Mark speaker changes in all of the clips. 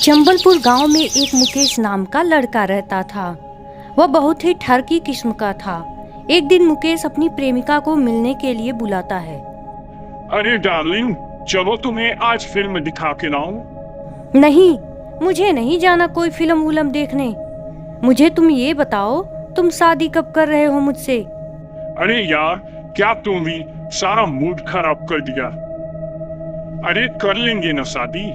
Speaker 1: चंबलपुर गांव में एक मुकेश नाम का लड़का रहता था। वह बहुत ही ठरकी किस्म का था। एक दिन मुकेश अपनी प्रेमिका को मिलने के लिए बुलाता है।
Speaker 2: अरे डार्लिंग, चलो तुम्हें आज फिल्म दिखा के लाऊं।
Speaker 1: नहीं, मुझे नहीं जाना कोई फिल्म वुलम देखने। मुझे तुम ये बताओ, तुम शादी कब कर रहे हो मुझसे?
Speaker 2: अरे यार, क्या तुम भी सारा मूड खराब कर दिया। अरे कर लेंगे ना शादी।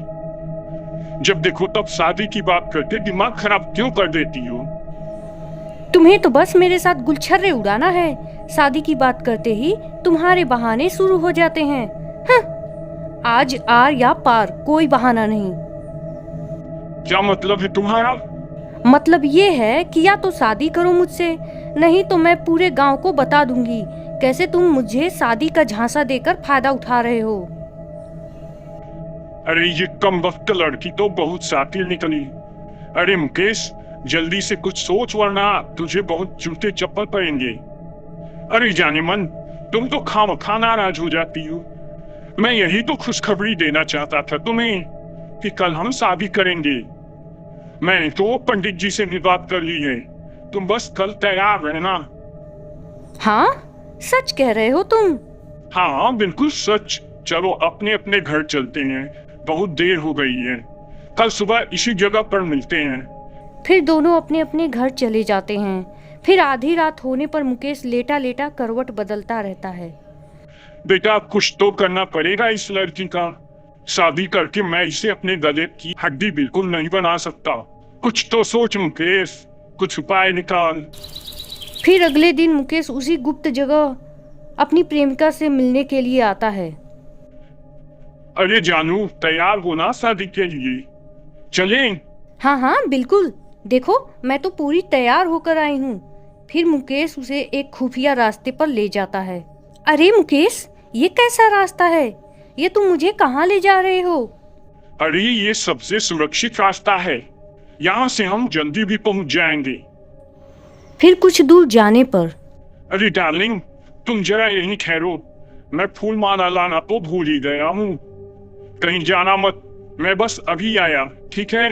Speaker 2: जब देखो तब शादी की बात करते दिमाग खराब क्यों कर देती हो?
Speaker 1: तुम्हें तो बस मेरे साथ गुलछर्रे उड़ाना है। शादी की बात करते ही तुम्हारे बहाने शुरू हो जाते हैं। आज आर या पार, कोई बहाना नहीं।
Speaker 2: क्या मतलब है तुम्हारा?
Speaker 1: मतलब ये है कि या तो शादी करो मुझसे, नहीं तो मैं पूरे गांव को बता दूंगी कैसे तुम मुझे शादी का झांसा देकर फायदा उठा रहे हो।
Speaker 2: अरे ये कमबख्त लड़की तो बहुत शातिर निकली। अरे मुकेश, जल्दी से कुछ सोच वरना तुझे बहुत जूते चप्पल पड़ेंगे। अरे जाने मन, तुम तो खामखा नाराज हो जाती हो। मैं यही तो खुशखबरी देना चाहता था तुम्हें कि कल हम शादी करेंगे। मैंने तो पंडित जी से भी बात कर ली है। तुम बस कल तैयार रहना।
Speaker 1: हाँ, सच कह रहे हो तुम?
Speaker 2: हाँ बिल्कुल सच। चलो अपने अपने घर चलते हैं, बहुत देर हो गई है। कल सुबह इसी जगह पर मिलते हैं।
Speaker 1: फिर दोनों अपने अपने घर चले जाते हैं। फिर आधी रात होने पर मुकेश लेटा लेटा करवट बदलता रहता है।
Speaker 2: बेटा, कुछ तो करना पड़ेगा इस लड़की का। शादी करके मैं इसे अपने गले की हड्डी बिल्कुल नहीं बना सकता। कुछ तो सोच मुकेश, कुछ उपाय निकाल।
Speaker 1: फिर अगले दिन मुकेश उसी गुप्त जगह अपनी प्रेमिका से मिलने के लिए आता है।
Speaker 2: अरे जानू, तैयार हो ना शादी के लिए? चलें?
Speaker 1: हाँ हाँ बिल्कुल, देखो मैं तो पूरी तैयार होकर आई हूँ। फिर मुकेश उसे एक खुफिया रास्ते पर ले जाता है। अरे मुकेश, ये कैसा रास्ता है? ये तुम मुझे कहाँ ले जा रहे हो?
Speaker 2: अरे ये सबसे सुरक्षित रास्ता है। यहाँ से हम जल्दी भी पहुँच जाएंगे।
Speaker 1: फिर कुछ दूर जाने पर,
Speaker 2: अरे डार्लिंग, तुम जरा यहीं ठहरो। मैं फूल माला लाना तो भूल ही गया हूँ। कहीं जाना मत, मैं बस अभी आया, ठीक है?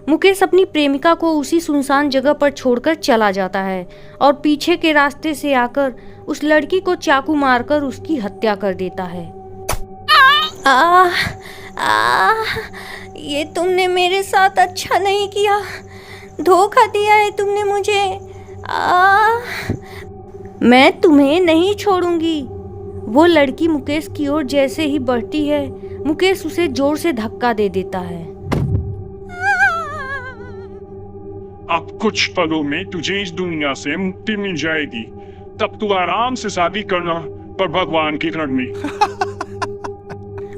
Speaker 1: मुकेश अपनी प्रेमिका को उसी सुनसान जगह पर छोड़कर चला जाता है और पीछे के रास्ते से आकर उस लड़की को चाकू मारकर उसकी हत्या कर देता है। ये तुमने मेरे साथ अच्छा नहीं किया, धोखा दिया है तुमने मुझे। मैं तुम्हें नहीं छोड़ूंगी। वो लड़की मुकेश की ओर जैसे ही बढ़ती है, मुकेश उसे जोर से धक्का दे देता है।
Speaker 2: अब कुछ पलों में तुझे इस दुनिया से मुक्ति मिल जाएगी। तब तू आराम से शादी करना, पर भगवान की करनी।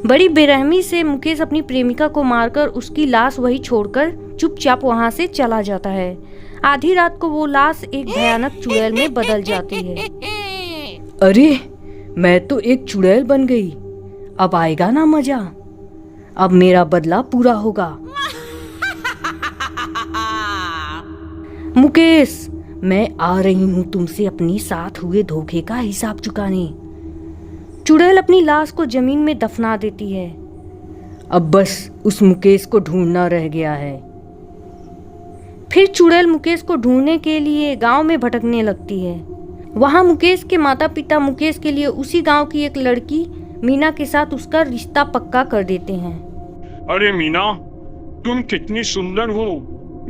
Speaker 1: बड़ी बेरहमी से मुकेश अपनी प्रेमिका को मारकर उसकी लाश वही छोड़कर चुपचाप वहां से चला जाता है। आधी रात को वो लाश एक भयानक चुड़ैल में बदल जाती है। अरे, मैं तो एक चुड़ैल बन गई। अब आएगा ना मजा। अब मेरा बदला पूरा होगा। मुकेश, मैं आ रही हूँ तुमसे अपनी साथ हुए धोखे का हिसाब चुकाने। चुड़ैल अपनी लाश को जमीन में दफना देती है। अब बस उस मुकेश को ढूंढना रह गया है। फिर चुड़ैल मुकेश को ढूंढने के लिए गांव में भटकने लगती है। वहां मुकेश के माता पिता मुकेश के लिए उसी गांव की एक लड़की मीना के साथ उसका रिश्ता पक्का कर देते हैं।
Speaker 2: अरे मीना, तुम कितनी सुंदर हो।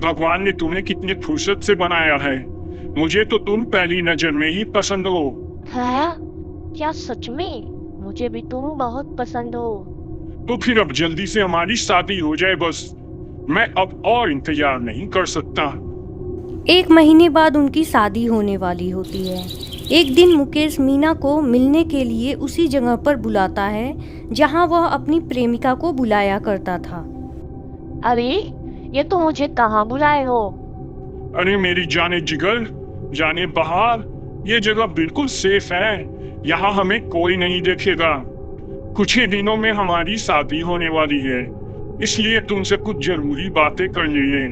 Speaker 2: भगवान ने तुम्हें कितनी फुर्सत से बनाया है। मुझे तो तुम पहली नजर में ही पसंद हो।
Speaker 3: है? क्या सच में? मुझे भी तुम बहुत पसंद हो।
Speaker 2: तो फिर अब जल्दी से हमारी शादी हो जाए बस। मैं अब और इंतजार नहीं कर सकता।
Speaker 1: 1 महीने बाद उनकी शादी होने वाली होती है। एक दिन मुकेश मीना को मिलने के लिए उसी जगह पर बुलाता है जहां वह अपनी प्रेमिका को बुलाया करता था।
Speaker 3: अरे, ये तो मुझे कहाँ बुलाए हो?
Speaker 2: अरे मेरी जाने जिगर, जाने बहार, ये जगह बिल्कुल सेफ है। यहाँ हमें कोई नहीं देखेगा। कुछ ही दिनों में हमारी शादी होने वाली है, इसलिए तुमसे कुछ जरूरी बातें करनी है।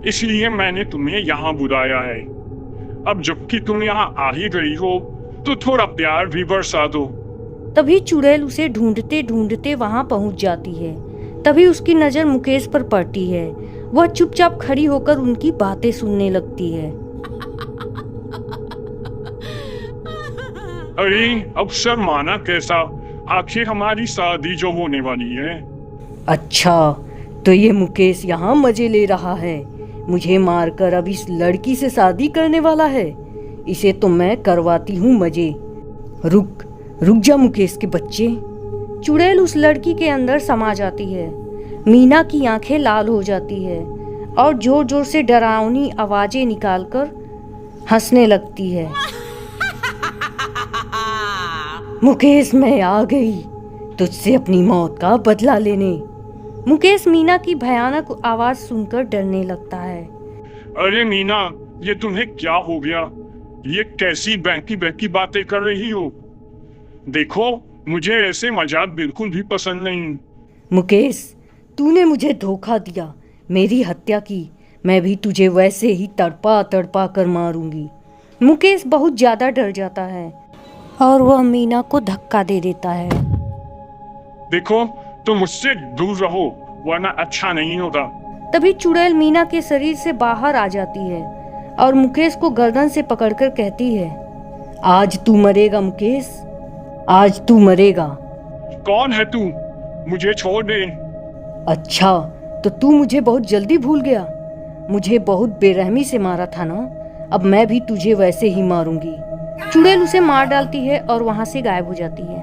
Speaker 2: इसलिए मैंने तुम्हें यहाँ बुलाया है। अब जबकि तुम यहाँ आ ही गई हो, तो थोड़ा प्यार भी बरसा दो।
Speaker 1: तभी चुड़ैल उसे ढूंढते ढूंढते वहां पहुंच जाती है। तभी उसकी नजर मुकेश पर पड़ती है। वह चुपचाप खड़ी होकर उनकी बातें सुनने लगती है।
Speaker 2: अरे अब शर्माना कैसा, आखिर हमारी शादी जो होने वाली है।
Speaker 1: अच्छा, तो ये मुकेश यहाँ मजे ले रहा है, मुझे मारकर अब इस लड़की से शादी करने वाला है। इसे तो मैं करवाती हूँ मजे। रुक रुक जा मुकेश के बच्चे। चुड़ैल उस लड़की के अंदर समा जाती है। मीना की आंखें लाल हो जाती है और जोर जोर से डरावनी आवाजें निकालकर हंसने लगती है। मुकेश, मैं आ गई तुझसे अपनी मौत का बदला लेने। मुकेश मीना की भयानक आवाज सुनकर डरने लगता है।
Speaker 2: अरे मीना, ये तुम्हें क्या हो गया? ये कैसी बहकी बहकी बातें कर रही हो? देखो, मुझे ऐसे मजाक बिल्कुल भी पसंद नहीं।
Speaker 1: मुकेश, तूने मुझे धोखा दिया, मेरी हत्या की। मैं भी तुझे वैसे ही तड़पा तड़पा कर मारूंगी। मुकेश बहुत ज्यादा डर जाता है और वह मीना को धक्का दे देता है।
Speaker 2: देखो, तुम मुझसे दूर रहो वरना अच्छा नहीं होगा।
Speaker 1: तभी चुड़ैल मीना के शरीर से बाहर आ जाती है और मुकेश को गर्दन से पकड़कर कहती है, आज तू मरेगा मुकेश, आज तू मरेगा।
Speaker 2: कौन है तू? मुझे छोड़ दे।
Speaker 1: अच्छा, तो तू मुझे बहुत जल्दी भूल गया। मुझे बहुत बेरहमी से मारा था ना, अब मैं भी तुझे वैसे ही मारूंगी। चुड़ैल उसे मार डालती है और वहां से गायब हो जाती है।